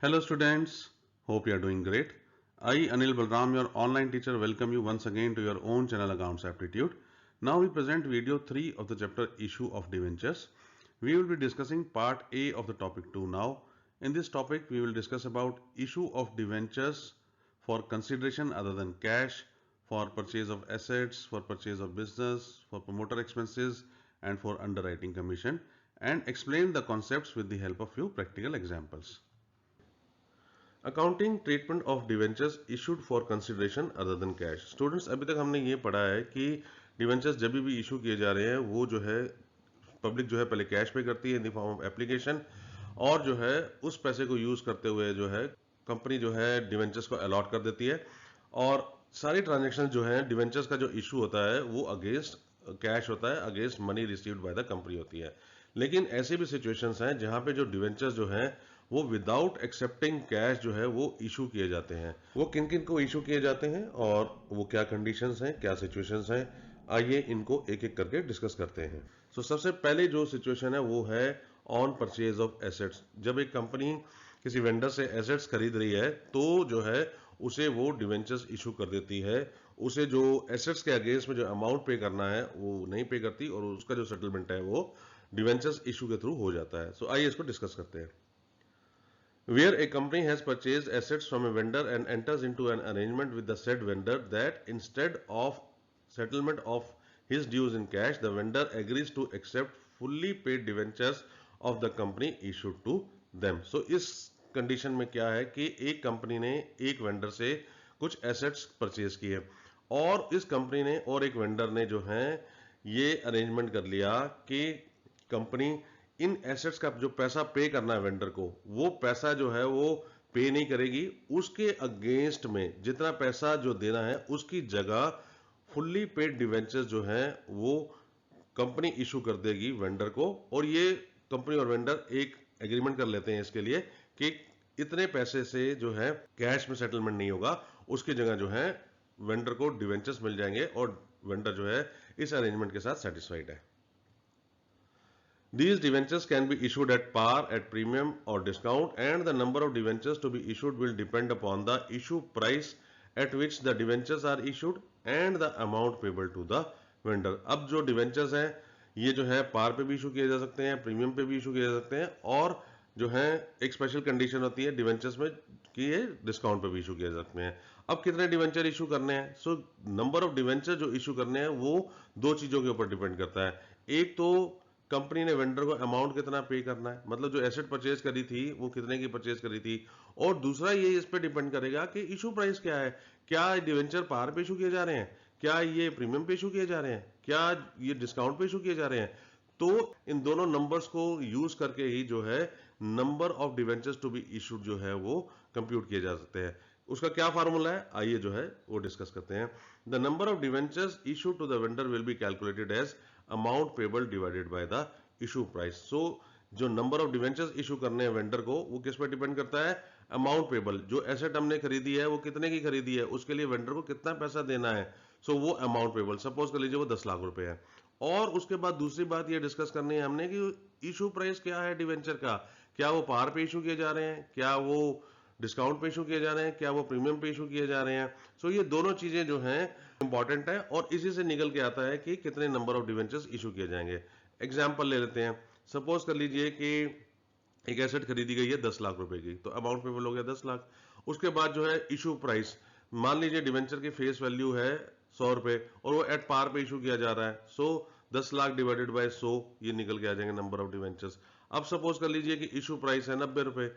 Hello students, hope you are doing great. I, Anil Balram, your online teacher, welcome you once again to your own channel Accounts Aptitude. Now we present video 3 of the chapter Issue of Debentures. We will be discussing part A of the topic 2 now. In this topic, we will discuss about issue of debentures for consideration other than cash, for purchase of assets, for purchase of business, for promoter expenses, and for underwriting commission, and explain the concepts with the help of few practical examples. Accounting treatment of debentures issued for consideration other than cash. Students, अभी तक हमने ये पढ़ा है कि debentures जब भी issue किए जा रहे हैं वो जो है पब्लिक जो है पहले कैश पे करती है in the form of application, और जो है उस पैसे को यूज करते हुए जो है कंपनी जो है डिवेंचर्स को अलॉट कर देती है, और सारी ट्रांजेक्शन जो है डिवेंचर्स का जो इशू होता है वो अगेंस्ट कैश होता है, against money received by the company होती है। लेकिन ऐसे भी सिचुएशंस हैं जहां पे जो डिवेंचर्स जो हैं वो विदाउट एक्सेप्टिंग कैश जो है वो इशू किए जाते हैं। वो किन किन को इशू किए जाते हैं और वो क्या कंडीशंस हैं, क्या सिचुएशंस हैं, आइए इनको एक एक करके डिस्कस करते हैं। सबसे पहले जो सिचुएशन है वो है ऑन परचेज ऑफ एसेट्स। जब एक कंपनी किसी वेंडर से एसेट्स खरीद रही है तो जो है उसे वो डिवेंचर्स इशू कर देती है। उसे जो एसेट्स के अगेंस्ट में जो अमाउंट पे करना है वो नहीं पे करती, और उसका जो सेटलमेंट है वो डिवेंचर्स इशू के थ्रू हो जाता है। आइए इसको डिस्कस करते हैं। Where a company has purchased assets from a vendor and enters into an arrangement with the said vendor that instead of settlement of his dues in cash, the vendor agrees to accept fully paid debentures of the company issued to them. इस condition में क्या है कि एक company ने एक vendor से कुछ एसेट्स परचेज किए, और इस कंपनी ने और एक वेंडर ने जो है ये अरेंजमेंट कर लिया कि कंपनी इन एसेट्स का जो पैसा पे करना है वेंडर को, वो पैसा जो है वो पे नहीं करेगी। उसके अगेंस्ट में जितना पैसा जो देना है उसकी जगह फुल्ली पेड डिवेंचर्स जो है वो कंपनी इशू कर देगी वेंडर को, और ये कंपनी और वेंडर एक एग्रीमेंट कर लेते हैं इसके लिए कि इतने पैसे से जो है कैश में सेटलमेंट नहीं होगा, उसकी जगह जो है वेंडर को डिवेंचर्स मिल जाएंगे, और वेंडर जो है इस अरेंजमेंट के साथ सेटिस्फाइड है। These debentures can be issued at par, at premium or discount, and the number of debentures to be issued will depend upon the issue price at which the debentures are issued and the amount payable to the vendor. अब जो debentures हैं ये जो है par पे भी issue किए जा सकते हैं, प्रीमियम पे भी इशू किए जा सकते हैं, और जो है एक स्पेशल कंडीशन होती है डिवेंचर्स में कि ये डिस्काउंट पे भी इशू किए जा सकते हैं। अब कितने डिवेंचर इशू करने हैं? नंबर ऑफ डिवेंचर जो इशू करने हैं वो दो चीजों के ऊपर डिपेंड करता है। एक तो कंपनी ने वेंडर को अमाउंट कितना पे करना है, मतलब जो एसेट परचेज करी थी वो कितने की परचेज करी थी, और दूसरा ये इस पे डिपेंड करेगा कि इशू प्राइस क्या है। क्या डिवेंचर पार पे इशू किए जा रहे हैं, क्या ये प्रीमियम पे इशू किए जा रहे हैं, क्या ये डिस्काउंट पे इशू किए जा रहे हैं। तो इन दोनों नंबर्स को यूज करके ही जो है number of debentures to be issued जो है वो कंप्यूट किए जा सकते हैं। उसका क्या फार्मूला है आइए जो है वो डिस्कस करते हैं। The number of debentures issue to the vendor will be calculated as amount payable divided by the issue price. जो नंबर ऑफ डिवेंचर्स इशू करने हैं वेंडर को वो किस पर डिपेंड करता है? Amount payable. जो एसेट हमने खरीदी है वो कितने की खरीदी है, उसके लिए वेंडर को कितना पैसा देना है, वो अमाउंट पेबल। सपोज कर लीजिए वो 10 लाख रुपए है, और उसके बाद दूसरी बात ये डिस्कस करनी है हमने कि इशू प्राइस क्या है डिवेंचर का। क्या वो पार पे इशू किए जा रहे हैं, क्या वो डिस्काउंट पे इशू किए जा रहे हैं, क्या वो प्रीमियम पे इशू किए जा रहे हैं। ये दोनों चीजें जो हैं इंपॉर्टेंट है, और इसी से निकल के आता है कि कितने नंबर ऑफ डिवेंचर्स इशू किए जाएंगे। एग्जाम्पल ले लेते हैं। सपोज कर लीजिए कि एक एसेट खरीदी गई है 10 लाख रुपए की, तो अमाउंट पेबल हो गया 10 लाख। उसके बाद जो है इशू प्राइस, मान लीजिए डिवेंचर की फेस वैल्यू है 100 रुपए और वो एट पार पे इशू किया जा रहा है, 10 लाख डिवाइडेड बाय 100, ये निकल के आ जाएंगे नंबर ऑफ डिवेंचर्स। अब सपोज कर लीजिए कि इशू प्राइस है 90 रुपए,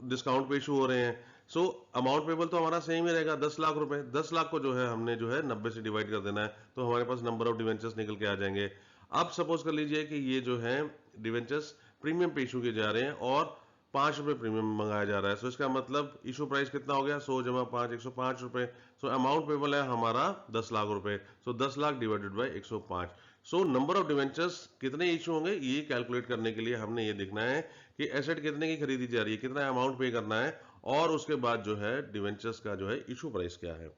डिस्काउंट पे इशू हो रहे हैं, अमाउंट पेबल तो हमारा सेम ही रहेगा 10 लाख रुपए। 10 लाख को जो है हमने जो है 90 से डिवाइड कर देना है, तो हमारे पास नंबर ऑफ डिवेंचर्स निकल के आ जाएंगे। अब सपोज कर लीजिए कि ये जो है डिवेंचर्स प्रीमियम पे इशू किए जा रहे हैं और 5 रुपए प्रीमियम मंगाया जा रहा है, इसका मतलब इशू प्राइस कितना हो गया? 100 जमा 5 105 रुपए। अमाउंट पेबल है हमारा 10 लाख रुपए, 10 lakh divided by 105। Number of debentures कितने इशू होंगे ये कैलकुलेट करने के लिए हमने ये देखना है कि एसेट कितने की खरीदी जा रही है, कितना अमाउंट पे करना है, और उसके बाद जो है डिवेंचर्स का जो है इशू प्राइस क्या है।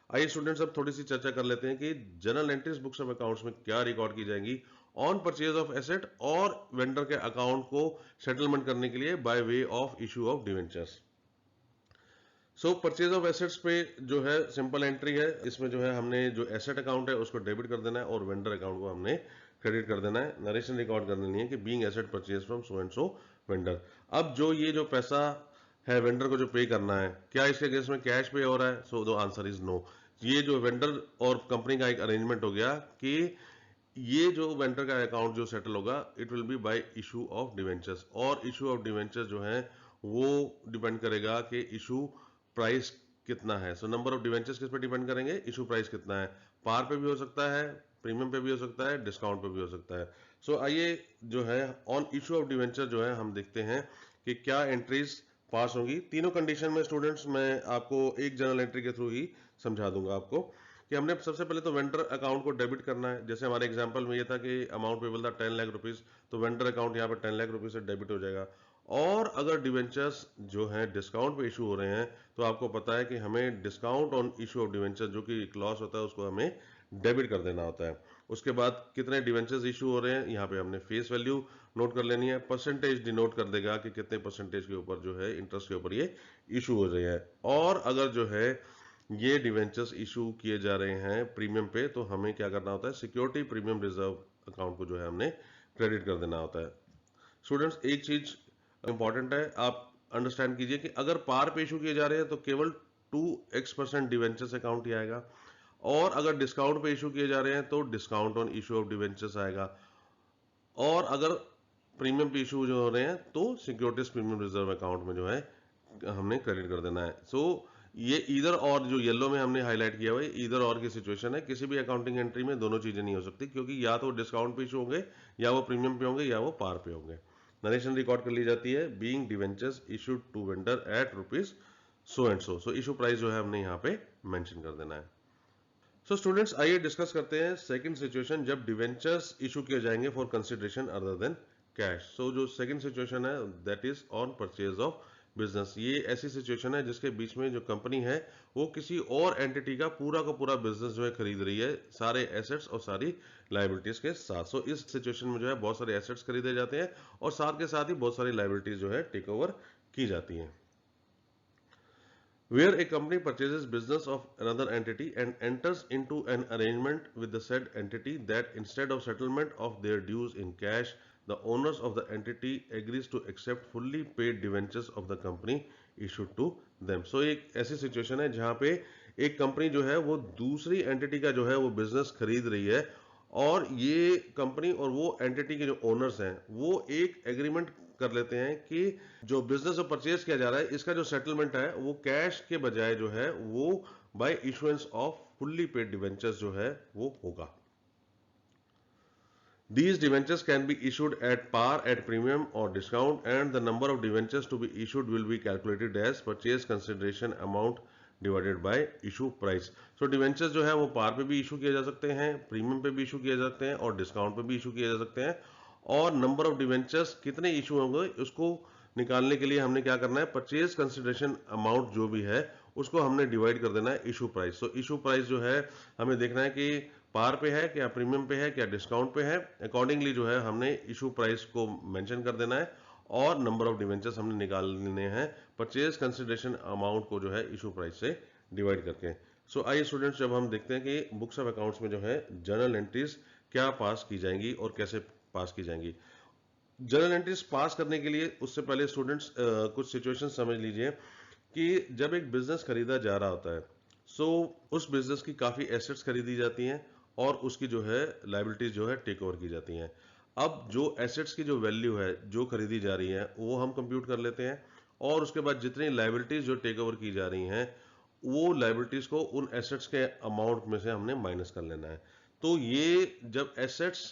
आइए स्टूडेंट्स अब थोड़ी सी चर्चा कर लेते हैं कि general entries books of accounts में क्या रिकॉर्ड की जाएंगी ऑन परचेज ऑफ एसेट और वेंडर के अकाउंट को सेटलमेंट करने के लिए by way of issue of debentures. So purchase of assets पे जो है सिंपल एंट्री है, इसमें जो है हमने जो एसेट अकाउंट है उसको डेबिट कर देना है और वेंडर अकाउंट को हमने क्रेडिट कर देना है। नरेशन रिकॉर्ड कर देनी है कि being asset purchase from so and so vendor. अब जो ये जो पैसा है वेंडर को जो पे करना है, क्या इसके अगेंस्ट में कैश पे हो रहा है? So the answer is no. ये जो वेंडर और कंपनी का एक अरेंजमेंट हो गया कि ये जो वेंडर का अकाउंट जो सेटल होगा it will be bye issue of debentures, और इशू ऑफ डिवेंचर्स जो है वो डिपेंड करेगा कि इशू प्राइस कितना है। सो नंबर ऑफ डिवेंचर्स किस पे डिपेंड करेंगे? इशू प्राइस कितना है। पार पे भी हो सकता है, प्रीमियम पे भी हो सकता है, डिस्काउंट पे भी हो सकता है। सो आइए जो है ऑन इशू ऑफ डिवेंचर जो है हम देखते हैं कि क्या एंट्रीज पास होंगी। तीनों कंडीशन में स्टूडेंट्स मैं आपको एक जनरल एंट्री के थ्रू ही समझा दूंगा आपको कि हमने सबसे पहले तो वेंडर अकाउंट को डेबिट करना है। जैसे हमारे एग्जांपल में ये था कि अमाउंट पेबल था 10 लाख रुपीस, तो वेंडर अकाउंट यहाँ पर 10 लाख रुपीस से डेबिट हो जाएगा। और अगर डिवेंचर्स जो हैं डिस्काउंट पे इशू हो रहे हैं तो आपको पता है कि हमें discount on issue of debenture जो कि क्लॉज होता है उसको हमें डेबिट कर देना होता है। उसके बाद कितने डिवेंचर्स इशू हो रहे हैं यहाँ पे हमने फेस वैल्यू नोट कर लेनी है। परसेंटेज डिनोट कर देगा कि कितने परसेंटेज के ऊपर जो है इंटरेस्ट के ऊपर ये इशू हो रहे हैं। और अगर जो है ये डिवेंचर्स इशू किए जा रहे हैं प्रीमियम पे तो हमें क्या करना होता है? सिक्योरिटी प्रीमियम रिजर्व अकाउंट को जो है हमने क्रेडिट कर देना होता है। स्टूडेंट्स एक चीज इंपॉर्टेंट है, आप अंडरस्टैंड कीजिए कि अगर पार पे इशू किए जा रहे हैं तो केवल 2x% डिवेंचर्स अकाउंट ही आएगा, और अगर डिस्काउंट पे इशू किए जा रहे हैं तो discount on issue of debentures आएगा, और अगर प्रीमियम पे इशू जो हो रहे हैं तो सिक्योरिटीज प्रीमियम रिजर्व अकाउंट में जो है हमने क्रेडिट कर देना है। सो ये ईदर और जो येलो में हमने हाईलाइट किया हुआ है ईदर और की सिचुएशन है। किसी भी अकाउंटिंग एंट्री में दोनों चीजें नहीं हो सकती, क्योंकि या तो डिस्काउंट पे इशू होंगे, या वो प्रीमियम पे होंगे, या वो पार पे होंगे। नरेशन रिकॉर्ड कर ली जाती है being debentures issued to vendor at rupees so and so. So issue price जो है हमने यहाँ पे मेंशन कर देना है। सो स्टूडेंट्स आइए डिस्कस करते हैं सेकंड सिचुएशन जब डिवेंचर्स इशू किए जाएंगे for consideration other than cash. So जो सेकंड सिचुएशन है that is on purchase of business. ये ऐसी सिचुएशन है जिसके बीच में जो कंपनी है वो किसी और एंटिटी का पूरा बिजनेस जो है खरीद रही है, सारे एसेट्स और सारी लाइबिलिटीज के साथ। सो इस सिचुएशन में जो है बहुत सारे एसेट्स खरीदे जाते हैं और साथ के साथ ही बहुत सारी लाइबिलिटीज जो है टेक ओवर की जाती हैं। Where a company purchases business of another entity and enters into an arrangement with the said entity that instead of settlement of their dues in cash, the owners of the entity agrees to accept fully paid debentures of the company issued to them. So एक ऐसी situation है जहां पे एक company जो है वो दूसरी एंटिटी का जो है वो बिजनेस खरीद रही है, और ये कंपनी और वो एंटिटी के जो ओनर्स हैं वो एक एग्रीमेंट कर लेते हैं कि जो बिजनेस परचेज किया जा रहा है इसका जो सेटलमेंट है वो कैश के बजाय जो है वो by issuance of fully paid debentures जो है वो होगा। These debentures can be issued at par, at premium or discount, and the number of debentures to be issued will be calculated as purchase consideration amount divided by issue price. So debentures जो है वो पार पे भी issue किए जा सकते हैं, premium पे भी इशू किए जा सकते हैं और डिस्काउंट पे भी इशू किए जा सकते हैं। और नंबर ऑफ डिवेंचर्स कितने इशू होंगे उसको निकालने के लिए हमने क्या करना है? परचेज कंसिडरेशन अमाउंट जो भी है उसको हमने डिवाइड कर देना है इशू प्राइस। तो इशू प्राइस जो है हमें देखना है कि पार पे है, क्या प्रीमियम पे है, क्या डिस्काउंट पे है। अकॉर्डिंगली जो है हमने इशू प्राइस को मेंशन कर देना है और नंबर ऑफ डिवेंचर्स हमने निकालने हैं परचेज कंसिडरेशन अमाउंट को जो है इशू प्राइस से डिवाइड करके। सो आइए स्टूडेंट्स जब हम देखते हैं कि बुक्स ऑफ अकाउंट्स में जो है जर्नल एंट्रीज क्या पास की जाएंगी और कैसे पास की जाएंगी। जर्नल एंट्रीज पास करने के लिए उससे पहले स्टूडेंट्स कुछ सिचुएशन समझ लीजिए कि जब एक बिजनेस खरीदा जा रहा होता है सो उस बिजनेस की काफी एसेट्स खरीदी जाती हैं और उसकी जो है लाइबिलिटीज जो है टेक ओवर की जाती हैं। अब जो एसेट्स की जो वैल्यू है जो खरीदी जा रही है वो हम कंप्यूट कर लेते हैं, और उसके बाद जितनी लाइबिलिटीज जो टेक ओवर की जा रही हैं वो लाइबिलिटीज को उन एसेट्स के अमाउंट में से हमने माइनस कर लेना है। तो ये जब एसेट्स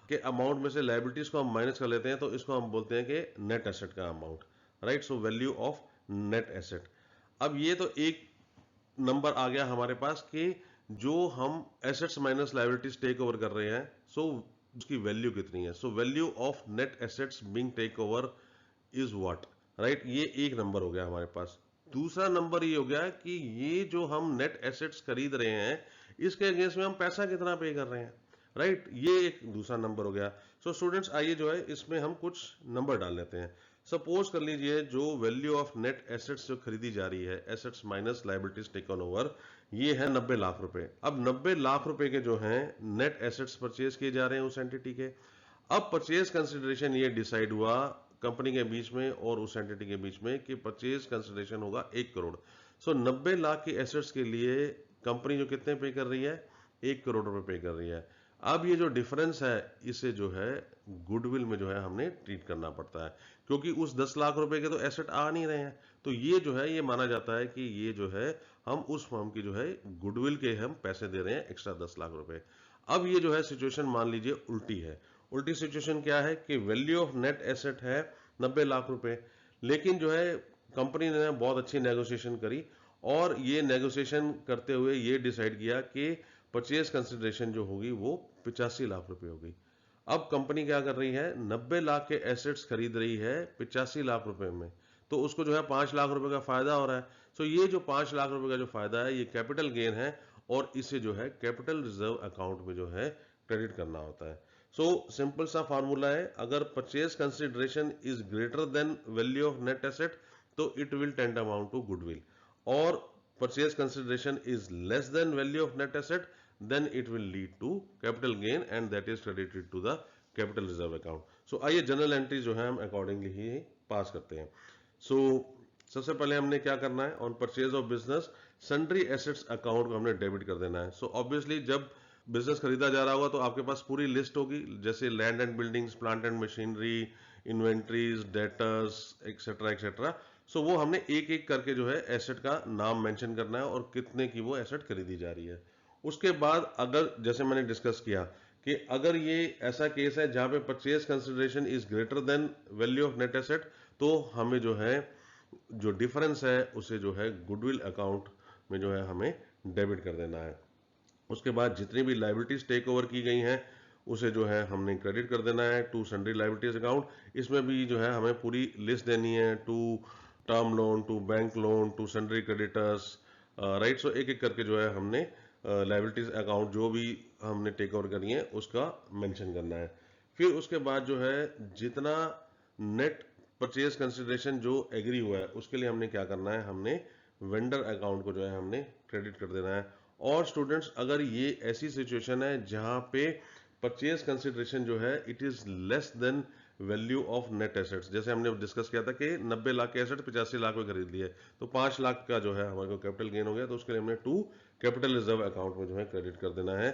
के अमाउंट में से लाइबिलिटीज को हम माइनस कर लेते हैं तो इसको हम बोलते हैं कि नेट एसेट का amount, right. So value of net asset. अब ये तो एक नंबर आ गया हमारे पास कि जो हम assets minus liabilities take over कर रहे हैं सो उसकी वैल्यू कितनी है। So value of net assets being take over is what, right. ये एक नंबर हो गया हमारे पास। दूसरा नंबर ये हो गया कि ये जो हम नेट एसेट्स खरीद रहे हैं इसके अगेंस्ट में हम पैसा कितना पे कर रहे हैं, राइट, ये एक दूसरा नंबर हो गया। सो स्टूडेंट्स आइए जो है इसमें हम कुछ नंबर डाल लेते हैं। सपोज कर लीजिए जो वैल्यू ऑफ नेट एसेट्स जो खरीदी जा रही है, assets minus liabilities taken over, ये है 90 लाख रुपए। अब 90 लाख रुपए के जो हैं नेट एसेट्स परचेज किए जा रहे हैं उस एंटिटी के। अब परचेज कंसिडरेशन ये डिसाइड हुआ कंपनी के बीच में और उस एंटिटी के बीच में कि परचेज कंसिडरेशन होगा 1 करोड़। सो 90 लाख की एसेट्स के लिए कंपनी जो कितने पे कर रही है, 1 करोड़ रुपए पे कर रही है। अब ये जो डिफरेंस है इसे जो है गुडविल में जो है हमने ट्रीट करना पड़ता है, क्योंकि उस 10 लाख रुपए के तो एसेट आ नहीं रहे हैं। तो ये जो है ये माना जाता है कि ये जो है हम उस फर्म की जो है गुडविल के हम पैसे दे रहे हैं एक्स्ट्रा 10 लाख रुपए। अब ये जो है सिचुएशन मान लीजिए उल्टी है। उल्टी सिचुएशन क्या है कि वैल्यू ऑफ नेट एसेट है 90 लाख रुपए, लेकिन जो है कंपनी ने बहुत अच्छी नेगोशिएशन करी और ये नेगोशिएशन करते हुए ये डिसाइड किया कि परचेज कंसिडरेशन जो होगी वो 85 लाख रुपए होगी। अब कंपनी क्या कर रही है, 90 लाख के एसेट्स खरीद रही है 85 लाख रुपए में, तो उसको जो है 5 लाख रुपए का फायदा हो रहा है। सो ये जो 5 लाख रुपए का जो फायदा है ये कैपिटल गेन है और इसे जो है कैपिटल रिजर्व अकाउंट में जो है क्रेडिट करना होता है। सो सिंपल सा फार्मूला है, अगर purchase consideration is greater than value of net asset तो it will tend amount to goodwill, और purchase consideration is less than value of net asset, then it will lead to capital gain and that is credited to the capital reserve account. So आइए general entry जो है हम accordingly ही पास करते हैं। सो सबसे पहले हमने क्या करना है, on purchase of business sundry assets account को हमने डेबिट कर देना है। सो ऑब्वियसली जब बिजनेस खरीदा जा रहा होगा तो आपके पास पूरी लिस्ट होगी, जैसे land and buildings, plant and machinery, inventories, debtors etcetera etcetera. So वो हमने एक एक करके जो है एसेट का नाम मेंशन करना है और कितने की वो एसेट खरीदी जा रही है। उसके बाद अगर जैसे मैंने डिस्कस किया कि अगर ये ऐसा केस है जहां पे purchase consideration is greater than value of net asset, तो हमें जो है जो डिफरेंस है उसे जो है गुडविल अकाउंट में जो है हमें डेबिट कर देना है। उसके बाद जितनी भी लायबिलिटीज टेक ओवर की गई हैं उसे जो है हमने क्रेडिट कर देना है टू सन्ड्री लायबिलिटीज अकाउंट। इसमें भी जो है हमें पूरी लिस्ट देनी है, to term loan, to bank loan, to sundry creditors, right. So एक एक करके जो है हमने लायबिलिटीज अकाउंट जो भी हमने टेक ओवर करनी है उसका मेंशन करना है। फिर उसके बाद जो है जितना नेट परचेज कंसिडरेशन जो एग्री हुआ है उसके लिए हमने क्या करना है, हमने वेंडर अकाउंट को जो है हमने क्रेडिट कर देना है। और स्टूडेंट्स अगर ये ऐसी सिचुएशन है जहां पे परचेज कंसिडरेशन जो है it is less than value of net assets, जैसे हमने डिस्कस किया था कि 90 लाख के एसेट 85 लाख में खरीद लिए, तो 5 लाख का जो है हमारे को कैपिटल गेन हो गया, तो उसके लिए हमने टू कैपिटल रिजर्व अकाउंट में जो है क्रेडिट कर देना है।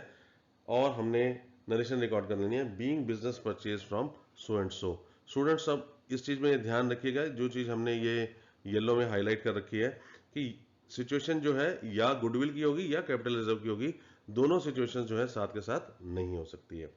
और हमने नरेशन रिकॉर्ड कर लेनी है, being business purchase from so and so. Students अब इस चीज में ध्यान रखिएगा, जो चीज हमने ये येलो में हाईलाइट कर रखी है कि सिचुएशन जो है या गुडविल की होगी या कैपिटल रिजर्व की होगी, दोनों सिचुएशन जो है साथ के साथ नहीं हो सकती है।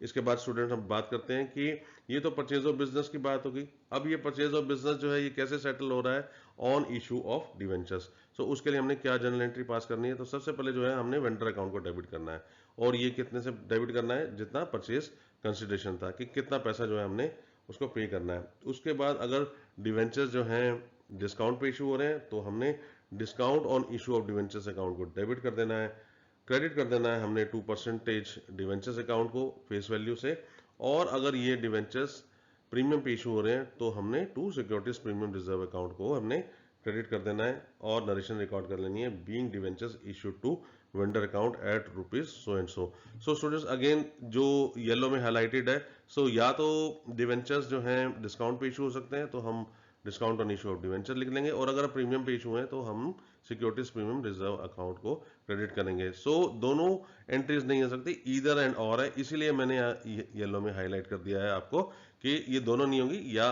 इसके बाद स्टूडेंट हम बात करते हैं कि ये तो परचेज ऑफ बिजनेस की बात होगी। अब ये परचेज ऑफ बिजनेस जो है ये कैसे सेटल हो रहा है, ऑन इशू ऑफ डिवेंचर्स। सो उसके लिए हमने क्या जनरल एंट्री पास करनी है, तो सबसे पहले जो है हमने वेंडर अकाउंट को डेबिट करना है, और ये कितने से डेबिट करना है, जितना परचेज कंसिडरेशन था, कि कितना पैसा जो है हमने उसको पे करना है। उसके बाद अगर डिवेंचर्स जो हैं डिस्काउंट पे इशू हो रहे हैं तो हमने discount on issue of debentures account को डेबिट कर देना है। क्रेडिट कर देना है हमने 2% डिवेंचर्स अकाउंट को फेस वैल्यू से, और अगर ये डिवेंचर्स प्रीमियम पे इशू हो रहे हैं तो हमने to securities premium reserve account को हमने क्रेडिट कर देना है और नरेशन रिकॉर्ड कर लेनी है, being debentures issued to vendor account at rupees so and so. So students again जो येलो में हाईलाइटेड है, सो या तो डिवेंचर्स जो हैं डिस्काउंट पे इशू हो सकते हैं तो हम discount on issue of debenture लिख लेंगे, और अगर प्रीमियम पे इशू है तो हम सिक्योरिटीज प्रीमियम रिजर्व अकाउंट को क्रेडिट करेंगे। सो दोनों एंट्रीज नहीं हो सकती, ईदर एंड और है, इसीलिए मैंने येलो में हाईलाइट कर दिया है आपको कि ये दोनों नहीं होगी, या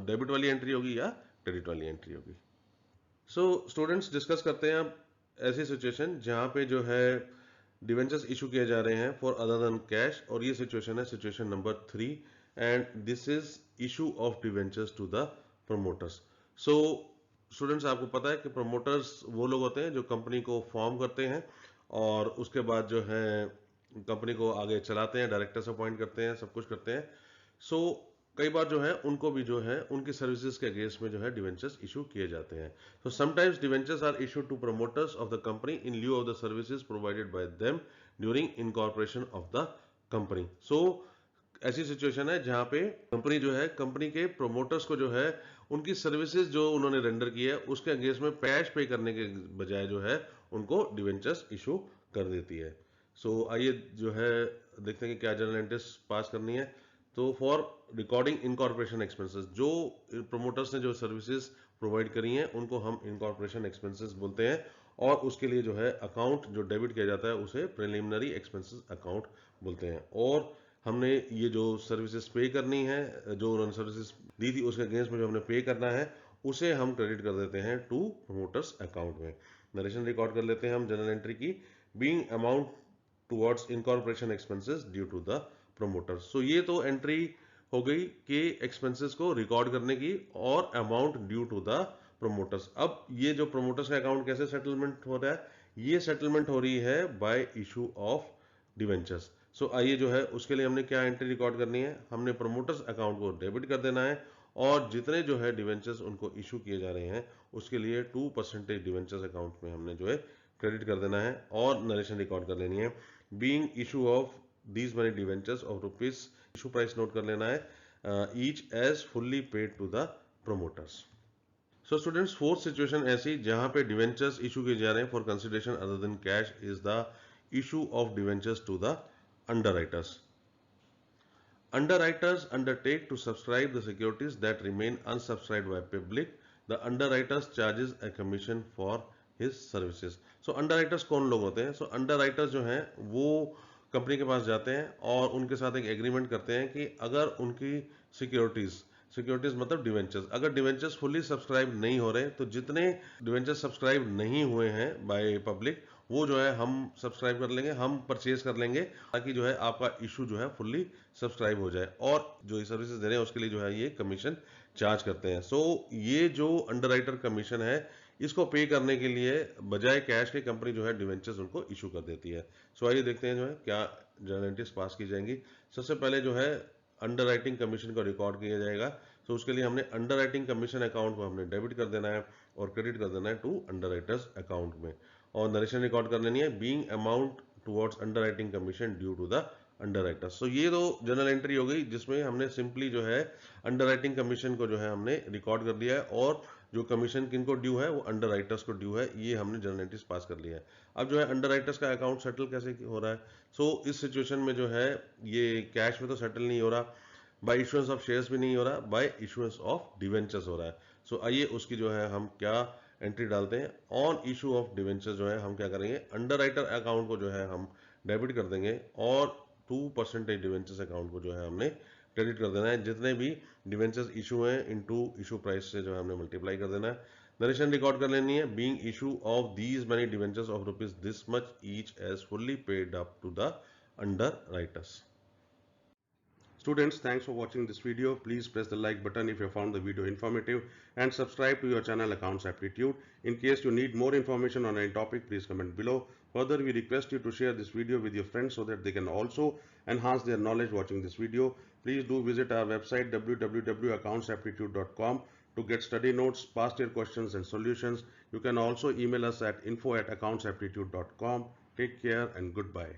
डेबिट वाली एंट्री होगी या क्रेडिट वाली एंट्री होगी। सो स्टूडेंट्स डिस्कस करते हैं अब ऐसी सिचुएशन जहां पे जो है डिवेंचर्स इशू किए जा रहे हैं फॉर अदर देन कैश, और ये सिचुएशन है situation number 3, and this is issue of debentures to the promoters. So students आपको पता है कि प्रमोटर्स वो लोग होते हैं जो कंपनी को फॉर्म करते हैं और उसके बाद जो है कंपनी को आगे चलाते हैं, डायरेक्टर्स अपॉइंट करते हैं, सब कुछ करते हैं। सो कई बार जो है उनको भी जो है उनकी सर्विसेज के अगेंस्ट में जो है डिवेंचर्स इशू किए जाते हैं। तो sometimes debentures are issued to promoters of the company in lieu of the services provided by them during incorporation of the company. So ऐसी सिचुएशन है जहां पे कंपनी जो है, कंपनी के प्रोमोटर्स को जो है उनकी सर्विसेज जो उन्होंने रेंडर की है उसके अगेंस्ट में कैश पे करने के बजाय जो है उनको डिवेंचर्स इशू कर देती है। सो आइए जो है देखते हैं कि क्या जनरल एंट्रीज पास करनी है। तो फॉर रिकॉर्डिंग इनकॉर्पोरेशन एक्सपेंसेस, जो प्रोमोटर्स ने जो सर्विसेज प्रोवाइड करी हैं उनको हम इनकॉर्पोरेशन एक्सपेंसेस बोलते हैं, और उसके लिए जो है अकाउंट जो डेबिट किया जाता है उसे प्रिलिमिनरी एक्सपेंसेस अकाउंट बोलते हैं। और हमने ये जो सर्विसेज पे करनी है, जो उन्होंने सर्विसेज दी थी उसके अगेंस्ट में जो हमने पे करना है उसे हम क्रेडिट कर देते हैं टू प्रोमोटर्स अकाउंट में। नरेशन रिकॉर्ड कर लेते हैं हम जनरल एंट्री की, being amount towards incorporation expenses due to the promoters. So ये तो एंट्री हो गई कि एक्सपेंसेस को रिकॉर्ड करने की और amount due to the promoters. अब ये जो प्रोमोटर्स का अकाउंट कैसे सेटलमेंट हो रहा है, ये सेटलमेंट हो रही है बाय इशू ऑफ डिवेंचर्स। सो आइए जो है उसके लिए हमने क्या एंट्री रिकॉर्ड करनी है, हमने प्रोमोटर्स अकाउंट को डेबिट कर देना है और जितने जो है डिवेंचर्स उनको इशू किए जा रहे हैं उसके लिए 2% डिवेंचर्स अकाउंट में हमने जो है क्रेडिट कर देना है और नरेशन रिकॉर्ड कर लेनी है। Being issue of these money debentures of rupees, issue price note कर लेना है each as fully paid to the promoters. So students, fourth situation ऐसी जहां पे डिवेंचर्स इशू किए जा रहे हैं for consideration other than cash is the issue of debentures to the underwriters. Underwriters undertake to subscribe the securities that remain unsubscribed by public. The underwriters charges a commission for his services. So underwriters कौन लोग होते हैं? So underwriters जो हैं वो company के पास जाते हैं और उनके साथ एक एग्रीमेंट करते हैं कि अगर उनकी सिक्योरिटीज मतलब डिवेंचर्स, अगर डिवेंचर्स फुल्ली सब्सक्राइब नहीं हो रहे तो जितने डिवेंचर्स सब्सक्राइब नहीं हुए हैं बाय पब्लिक वो जो है हम सब्सक्राइब कर लेंगे, हम परचेज कर लेंगे ताकि जो है आपका इशू जो है फुल्ली सब्सक्राइब हो जाए, और जो ये सर्विसेज दे रहे हैं उसके लिए जो है ये कमीशन चार्ज करते हैं। सो ये जो अंडरराइटर कमीशन है इसको पे करने के लिए बजाय कैश के कंपनी जो है डिवेंचर्स उनको इशू कर देती है। सो आइए देखते हैं जो है क्या जनरल एंट्रीज पास की जाएंगी। सबसे पहले जो है अंडरराइटिंग कमीशन को रिकॉर्ड किया जाएगा। तो उसके लिए हमने अंडरराइटिंग कमीशन अकाउंट को हमने डेबिट कर देना है और क्रेडिट कर देना है टू अंडरराइटर्स अकाउंट में, और नरेशन रिकॉर्ड कर लेनी है being amount towards underwriting commission due to the underwriters. So ये तो जनरल एंट्री हो गई जिसमें हमने सिंपली जो है अंडरराइटिंग कमीशन को जो है हमने रिकॉर्ड कर दिया है और जो कमीशन किनको ड्यू है वो अंडरराइटर्स को ड्यू है, ये हमने जनरल एंट्रीज पास कर लिया है। अब जो है अंडरराइटर्स का अकाउंट सेटल कैसे हो रहा है। सो इस सिचुएशन में जो है ये कैश में तो सेटल नहीं हो रहा, बाय इशुएंस ऑफ शेयर्स भी नहीं हो रहा, बाय इशुएंस ऑफ डिवेंचर्स हो रहा है। सो आइए उसकी जो है हम क्या एंट्री डालते हैं। ऑन इशू ऑफ डिवेंचर्स जो है हम क्या करेंगे, अंडरराइटर अकाउंट को जो है हम डेबिट कर देंगे और 2% डिवेंचर्स अकाउंट को जो है हमने क्रेडिट कर देना है। जितने भी डिवेंचर्स इशू हैं इनटू इशू प्राइस से जो है हमने मल्टीप्लाई कर देना है। नरेशन रिकॉर्ड कर लेनी है being issue of these money debentures of rupees this much each as fully paid up to the underwriters. Students, thanks for watching this video. Please press the like button if you found the video informative and subscribe to your channel Accounts Aptitude. In case you need more information on any topic, please comment below. Further, we request you to share this video with your friends so that they can also enhance their knowledge watching this video. Please do visit our website www.accountsaptitude.com to get study notes, past year questions and solutions. You can also email us at info@accountsaptitude.com. Take care and goodbye.